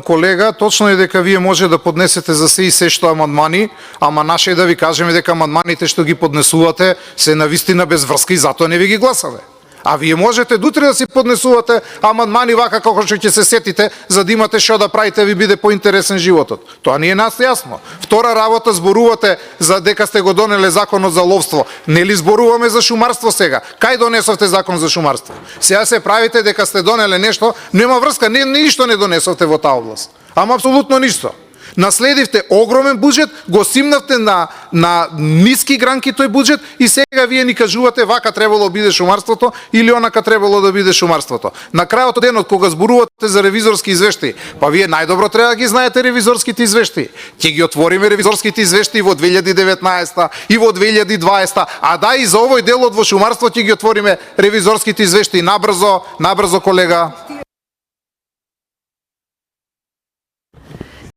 колега, точно е дека вие може да поднесете за се и се што амандмани, ама наше е да ви кажеме дека амандманите што ги поднесувате се навистина без врска и затоа не ви ги гласаме. А вие можете дутре да си поднесувате амандмани вака како што ќе се сетите, за да имате што да правите, ви биде поинтересен животот. Тоа ни е нас јасно. Втора работа, зборувате за дека сте го донеле законот за ловство. Нели зборуваме за шумарство сега? Кај донесовте закон за шумарство? Сега се правите дека сте донеле нешто, нема врска, ништо не донесовте во таа област. Ама апсолутно ништо. Наследивте огромен буџет, го симнавте на ниски гранки тој буџет и сега вие ни кажувате вака требало да биде шумарството или онака требало да биде шумарството. На крајот од денот кога зборувате за ревизорски извештаи, па вие најдобро треба да ги знаете ревизорските извештаи. Ќе ги отвориме ревизорските извештаи во 2019 и во 2020, а да и за овој делот во шумарство ќе ги отвориме ревизорските извештаи набрзо колега.